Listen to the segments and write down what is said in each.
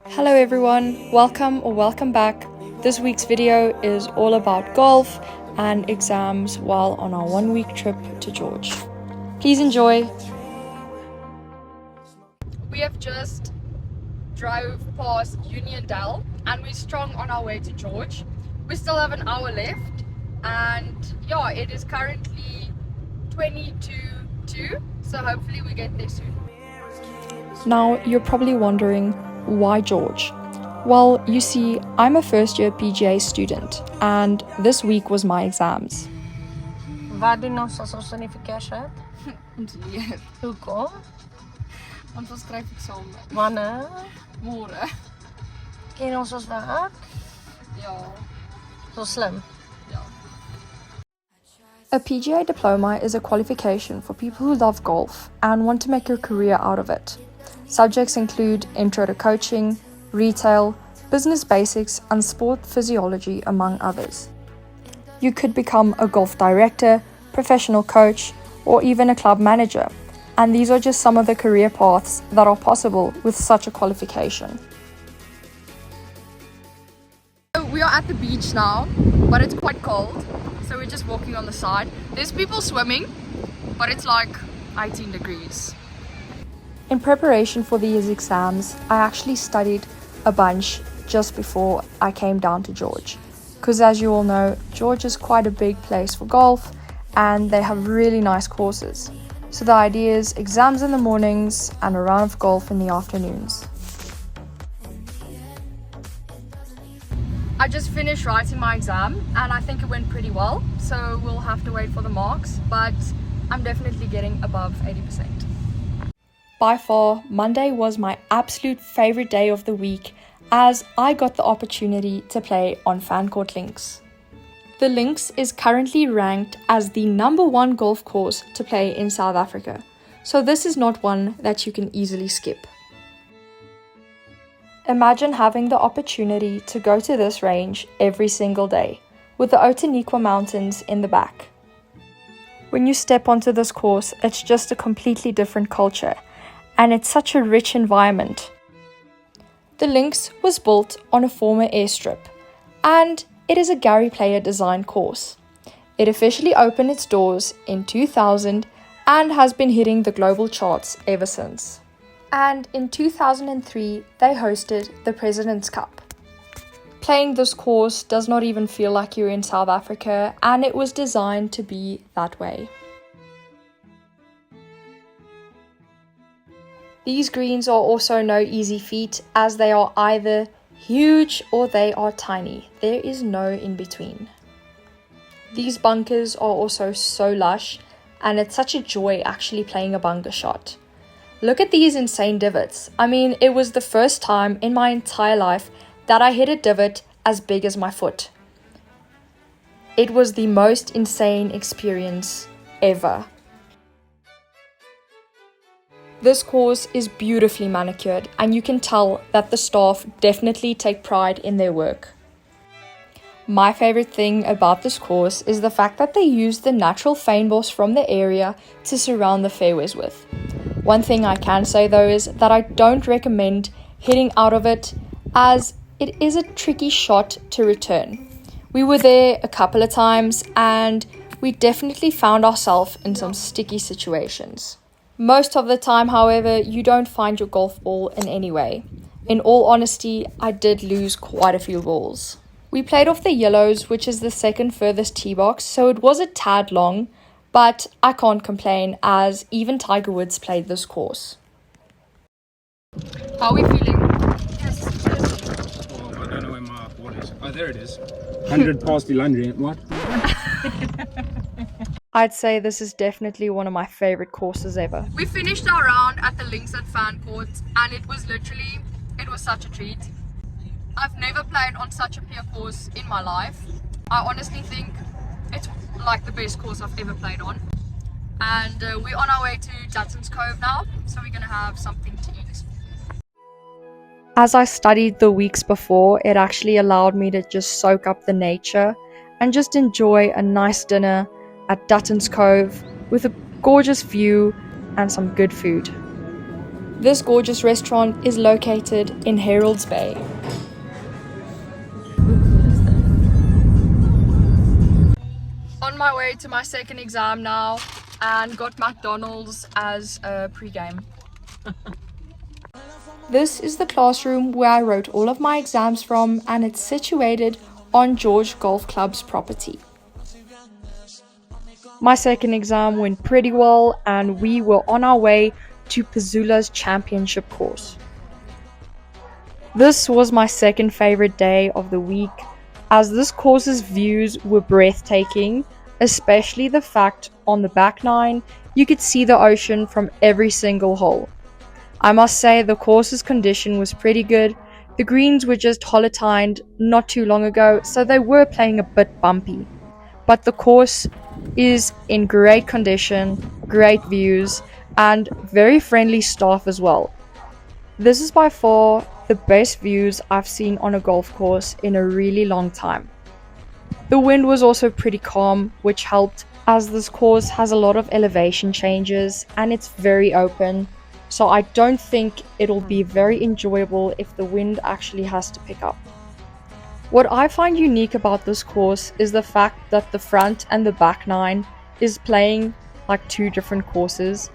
Hello everyone, welcome back. This week's video is all about golf and exams while on our 1 week trip to George. Please enjoy. We have just drove past Uniondale and we're strong on our way to George. We still have an hour left and yeah, it is currently 22:02, so hopefully we get there soon. Now you're probably wondering, why George? Well, you see, I'm a first year PGA student and this week was my exams. Waar doen ons as ons nie verkeers het? Ons leer. Hoekom? Want ons skryf eksamen. Wanneer? Môre. Ken ons werk? Ja. So slim. A PGA diploma is a qualification for people who love golf and want to make a career out of it. Subjects include intro to coaching, retail, business basics, and sport physiology, among others. You could become a golf director, professional coach, or even a club manager, and these are just some of the career paths that are possible with such a qualification. So we are at the beach now, but it's quite cold, so we're just walking on the side. There's people swimming, but it's like 18 degrees. In preparation for these exams, I actually studied a bunch just before I came down to George. Because as you all know, George is quite a big place for golf and they have really nice courses. So the idea is exams in the mornings and a round of golf in the afternoons. I just finished writing my exam and I think it went pretty well. So we'll have to wait for the marks, but I'm definitely getting above 80%. By far, Monday was my absolute favorite day of the week as I got the opportunity to play on Fancourt Links. The Links is currently ranked as the #1 golf course to play in South Africa, so this is not one that you can easily skip. Imagine having the opportunity to go to this range every single day, with the Outeniqua Mountains in the back. When you step onto this course, it's just a completely different culture, and it's such a rich environment. The Links was built on a former airstrip, and it is a Gary Player designed course. It officially opened its doors in 2000 and has been hitting the global charts ever since. And in 2003, they hosted the President's Cup. Playing this course does not even feel like you're in South Africa, and it was designed to be that way. These greens are also no easy feat as they are either huge or they are tiny. There is no in between. These bunkers are also so lush and it's such a joy actually playing a bunker shot. Look at these insane divots. I mean, it was the first time in my entire life that I hit a divot as big as my foot. It was the most insane experience ever. This course is beautifully manicured and you can tell that the staff definitely take pride in their work. My favorite thing about this course is the fact that they use the natural fynbos from the area to surround the fairways with. One thing I can say though is that I don't recommend hitting out of it as it is a tricky shot to return. We were there a couple of times and we definitely found ourselves in some sticky situations. Most of the time, however, you don't find your golf ball in any way. In all honesty, I did lose quite a few balls. We played off the yellows, which is the second furthest tee box, so it was a tad long, but I can't complain as even Tiger Woods played this course. How are we feeling? Yes. Oh, I don't know where my ball is. Oh, there it is. 100 past 11. What? I'd say this is definitely one of my favorite courses ever. We finished our round at the Links at Fancourt and it was such a treat. I've never played on such a pure course in my life. I honestly think it's like the best course I've ever played on. And we're on our way to Dutton's Cove now, so we're gonna have something to eat. As I studied the weeks before, it actually allowed me to just soak up the nature and just enjoy a nice dinner at Dutton's Cove with a gorgeous view and some good food. This gorgeous restaurant is located in Herald's Bay. On my way to my second exam now and got McDonald's as a pre-game. This is the classroom where I wrote all of my exams from, and it's situated on George Golf Club's property. My second exam went pretty well and we were on our way to Pezula's championship course. This was my second favorite day of the week, as this course's views were breathtaking, especially the fact on the back nine you could see the ocean from every single hole. I must say the course's condition was pretty good. The greens were just holotined not too long ago, so they were playing a bit bumpy. But the course is in great condition, great views, and very friendly staff as well. This is by far the best views I've seen on a golf course in a really long time. The wind was also pretty calm, which helped, as this course has a lot of elevation changes and it's very open, so I don't think it'll be very enjoyable if the wind actually has to pick up. What I find unique about this course is the fact that the front and the back nine is playing like two different courses,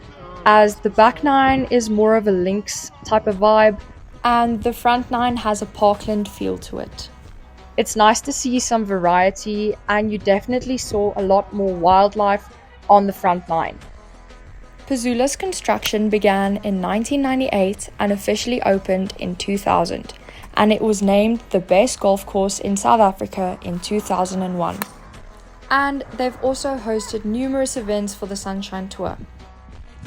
as the back nine is more of a links type of vibe and the front nine has a parkland feel to it. It's nice to see some variety, and you definitely saw a lot more wildlife on the front nine. Pezula's construction began in 1998 and officially opened in 2000, and it was named the best golf course in South Africa in 2001. And they've also hosted numerous events for the Sunshine Tour.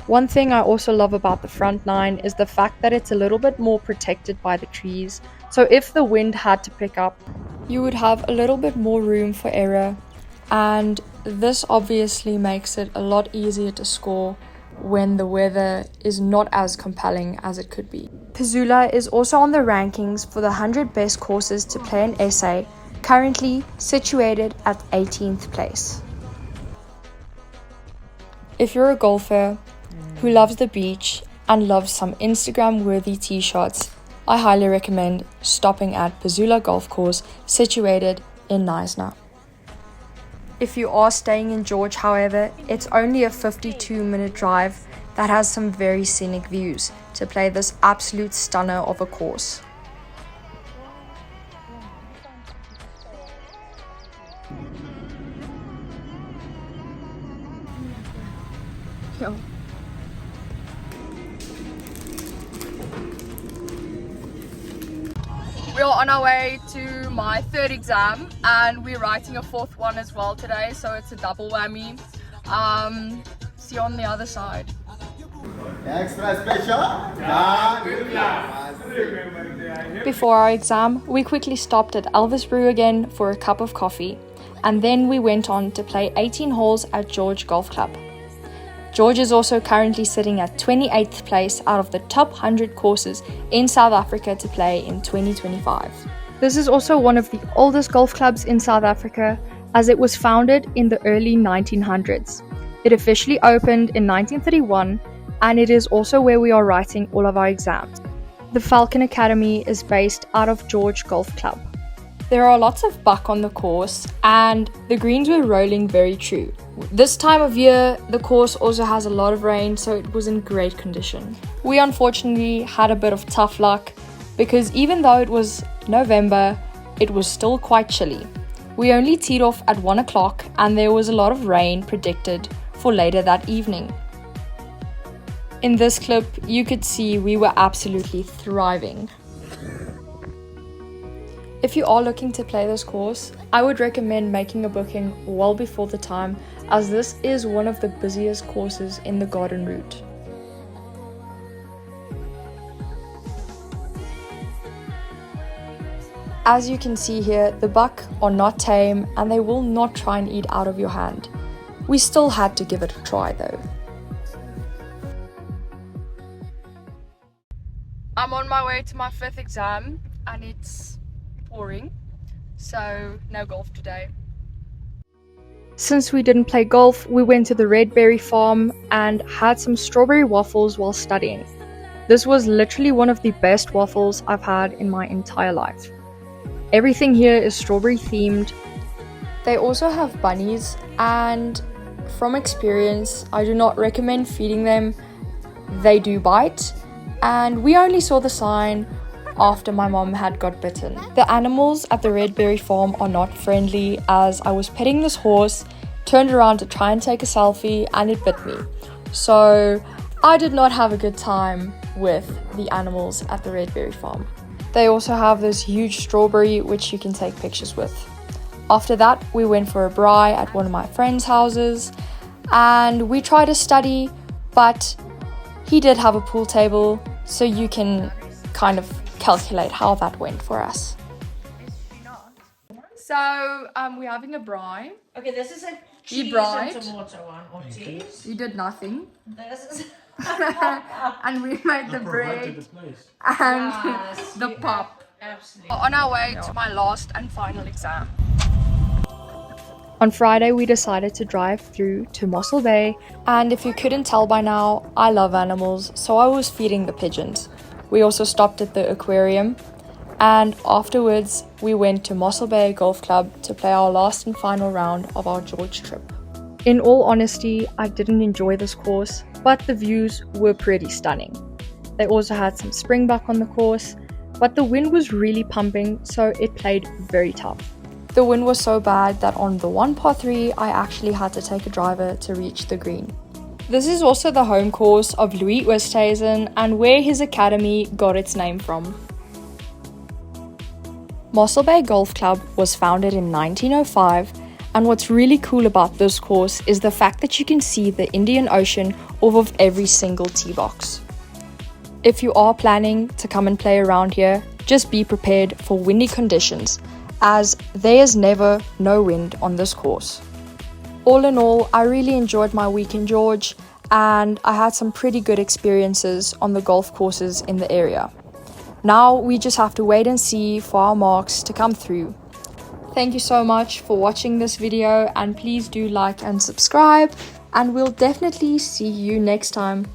One thing I also love about the front nine is the fact that it's a little bit more protected by the trees, so if the wind had to pick up, you would have a little bit more room for error, and this obviously makes it a lot easier to score when the weather is not as compelling as it could be. Pezula is also on the rankings for the 100 best courses to play in SA, currently situated at 18th place. If you're a golfer who loves the beach and loves some Instagram-worthy tee shots, I highly recommend stopping at Pezula Golf Course, situated in Knysna. If you are staying in George, however, it's only a 52-minute drive that has some very scenic views to play this absolute stunner of a course. Yo. We are on our way to my third exam and we're writing a fourth one as well today, so it's a double whammy. See you on the other side. Extra special. Before our exam, we quickly stopped at Elvis Brew again for a cup of coffee, and then we went on to play 18 holes at George Golf Club. George is also currently sitting at 28th place out of the top 100 courses in South Africa to play in 2025. This is also one of the oldest golf clubs in South Africa, as it was founded in the early 1900s. It officially opened in 1931, and it is also where we are writing all of our exams. The Falcon Academy is based out of George Golf Club. There are lots of buck on the course, and the greens were rolling very true. This time of year, the course also has a lot of rain, so it was in great condition. We unfortunately had a bit of tough luck, because even though it was November, it was still quite chilly. We only teed off at 1 o'clock, and there was a lot of rain predicted for later that evening. In this clip, you could see we were absolutely thriving. If you are looking to play this course, I would recommend making a booking well before the time, as this is one of the busiest courses in the Garden Route. As you can see here, the buck are not tame and they will not try and eat out of your hand. We still had to give it a try though. I'm on my way to my fifth exam and it's pouring, so no golf today. Since we didn't play golf, we went to the Red Berry farm and had some strawberry waffles while studying. This was literally one of the best waffles I've had in my entire life. Everything here is strawberry themed. They also have bunnies, and from experience, I do not recommend feeding them. They do bite, and we only saw the sign after my mom had got bitten. The animals at the Red Berry farm are not friendly, as I was petting this horse, turned around to try and take a selfie, and it bit me. So I did not have a good time with the animals at the Red Berry farm. They also have this huge strawberry which you can take pictures with. After that, we went for a braai at one of my friends' houses, and we tried to study, but he did have a pool table, so you can kind of calculate how that went for us. So we're having a braai. Okay, this is a You cheese bright? and tomato one, or cheese. You did nothing. This is And we made the bread and Yes, the pop. absolutely. On our way to my last and final exam. On Friday, we decided to drive through to Mossel Bay, and if you couldn't tell by now, I love animals, so I was feeding the pigeons. We also stopped at the aquarium, and afterwards we went to Mossel Bay Golf Club to play our last and final round of our George trip. In all honesty, I didn't enjoy this course, but the views were pretty stunning. They also had some springbuck on the course, but the wind was really pumping, so it played very tough. The wind was so bad that on the one par 3, I actually had to take a driver to reach the green. This is also the home course of Louis Oosthuizen and where his academy got its name from. Mossel Bay Golf Club was founded in 1905, and what's really cool about this course is the fact that you can see the Indian Ocean off of every single tee box. If you are planning to come and play around here, just be prepared for windy conditions, as there is never no wind on this course. All in all, I really enjoyed my week in George, and I had some pretty good experiences on the golf courses in the area. Now we just have to wait and see for our marks to come through. Thank you so much for watching this video, and please do like and subscribe, and we'll definitely see you next time.